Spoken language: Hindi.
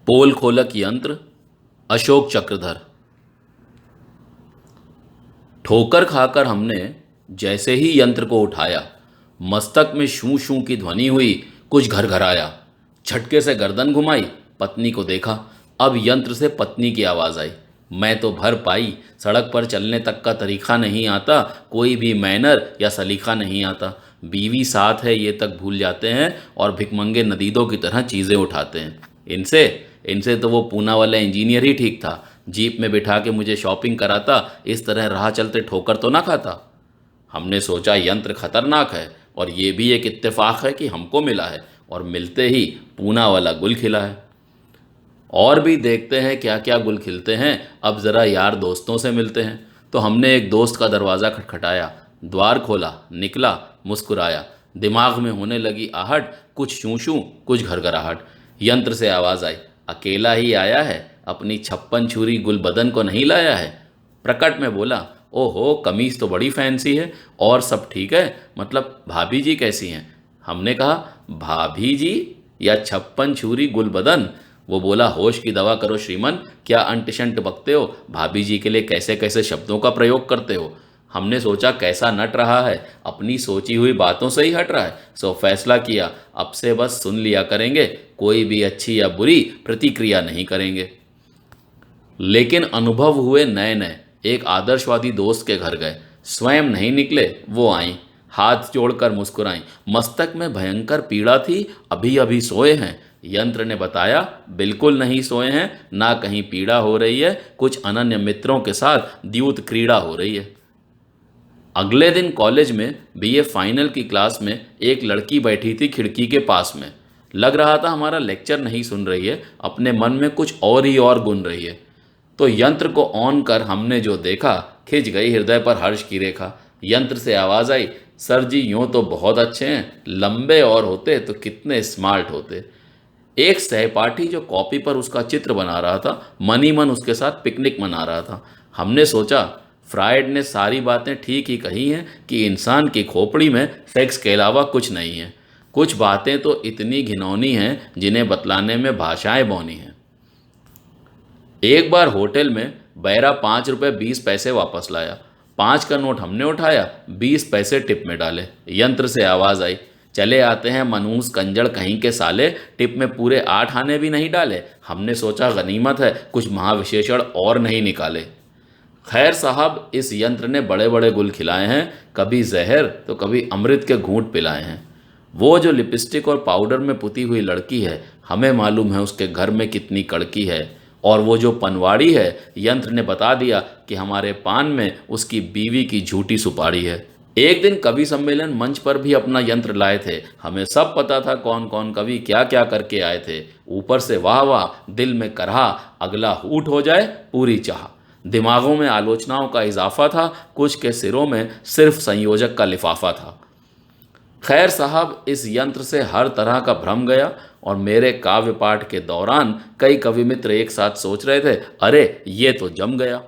पोल खोलक यंत्र अशोक चक्रधर। ठोकर खाकर हमने जैसे ही यंत्र को उठाया, मस्तक में शू शू की ध्वनि हुई। कुछ घर घर आया। झटके से गर्दन घुमाई, पत्नी को देखा। अब यंत्र से पत्नी की आवाज़ आई। मैं तो भर पाई। सड़क पर चलने तक का तरीका नहीं आता, कोई भी मैनर या सलीका नहीं आता। बीवी साथ है ये तक भूल जाते हैं और भिकमंगे नदीदों की तरह चीज़ें उठाते हैं। इनसे इनसे तो वो पूना वाला इंजीनियर ही ठीक था। जीप में बिठा के मुझे शॉपिंग कराता, इस तरह राह चलते ठोकर तो ना खाता। हमने सोचा यंत्र खतरनाक है और ये भी एक इत्तेफाक है कि हमको मिला है, और मिलते ही पूना वाला गुल खिला है। और भी देखते हैं क्या क्या गुल खिलते हैं। अब ज़रा यार दोस्तों से मिलते हैं। तो हमने एक दोस्त का दरवाज़ा खटखटाया। द्वार खोला, निकला, मुस्कुराया। दिमाग में होने लगी आहट, कुछ शूं शूं, कुछ घरघराहट। यंत्र से आवाज़ आई, अकेला ही आया है, अपनी 56 छुरी गुल बदन को नहीं लाया है। प्रकट में बोला, ओहो कमीज़ तो बड़ी फैंसी है। और सब ठीक है? मतलब भाभी जी कैसी हैं? हमने कहा, भाभी जी या 56 छुरी गुल बदन? वो बोला, होश की दवा करो श्रीमन, क्या अंट शंट बकते हो? भाभी जी के लिए कैसे कैसे शब्दों का प्रयोग करते हो। हमने सोचा कैसा नट रहा है, अपनी सोची हुई बातों से ही हट रहा है। सो फैसला किया, अब से बस सुन लिया करेंगे, कोई भी अच्छी या बुरी प्रतिक्रिया नहीं करेंगे। लेकिन अनुभव हुए नए नए। एक आदर्शवादी दोस्त के घर गए, स्वयं नहीं निकले, वो आईं, हाथ जोड़कर मुस्कुराईं। मस्तक में भयंकर पीड़ा थी, अभी अभी सोए हैं। यंत्र ने बताया, बिल्कुल नहीं सोए हैं, ना कहीं पीड़ा हो रही है, कुछ अनन्य मित्रों के साथ द्यूत क्रीड़ा हो रही है। अगले दिन कॉलेज में बीए फाइनल की क्लास में एक लड़की बैठी थी खिड़की के पास में। लग रहा था हमारा लेक्चर नहीं सुन रही है, अपने मन में कुछ और ही और गुन रही है। तो यंत्र को ऑन कर हमने जो देखा, खिंच गई हृदय पर हर्ष की रेखा। यंत्र से आवाज़ आई, सर जी यूँ तो बहुत अच्छे हैं, लंबे और होते तो कितने स्मार्ट होते। एक सहपाठी जो कॉपी पर उसका चित्र बना रहा था, मन ही मन उसके साथ पिकनिक मना रहा था। हमने सोचा, फ्रायड ने सारी बातें ठीक ही कही हैं कि इंसान की खोपड़ी में सेक्स के अलावा कुछ नहीं है। कुछ बातें तो इतनी घिनौनी हैं जिन्हें बतलाने में भाषाएं बौनी हैं। एक बार होटल में बैरा 5 रुपये 20 पैसे वापस लाया। 5 का नोट हमने उठाया, 20 पैसे टिप में डाले। यंत्र से आवाज़ आई, चले आते हैं मनूस कंजड़ कहीं के साले, टिप में पूरे 8 आने भी नहीं डाले। हमने सोचा गनीमत है, कुछ महाविशेषण और नहीं निकाले। खैर साहब, इस यंत्र ने बड़े बड़े गुल खिलाए हैं, कभी जहर तो कभी अमृत के घूंट पिलाए हैं। वो जो लिपस्टिक और पाउडर में पुती हुई लड़की है, हमें मालूम है उसके घर में कितनी कड़की है। और वो जो पनवाड़ी है, यंत्र ने बता दिया कि हमारे पान में उसकी बीवी की झूठी सुपारी है। एक दिन कवि सम्मेलन मंच पर भी अपना यंत्र लाए थे। हमें सब पता था कौन कौन कवि क्या क्या करके आए थे। ऊपर से वाह वाह, दिल में करहा, अगला हूट हो जाए पूरी चाह। दिमागों में आलोचनाओं का इजाफा था, कुछ के सिरों में सिर्फ संयोजक का लिफाफा था। खैर साहब, इस यंत्र से हर तरह का भ्रम गया। और मेरे काव्य पाठ के दौरान कई कवि मित्र एक साथ सोच रहे थे, अरे ये तो जम गया।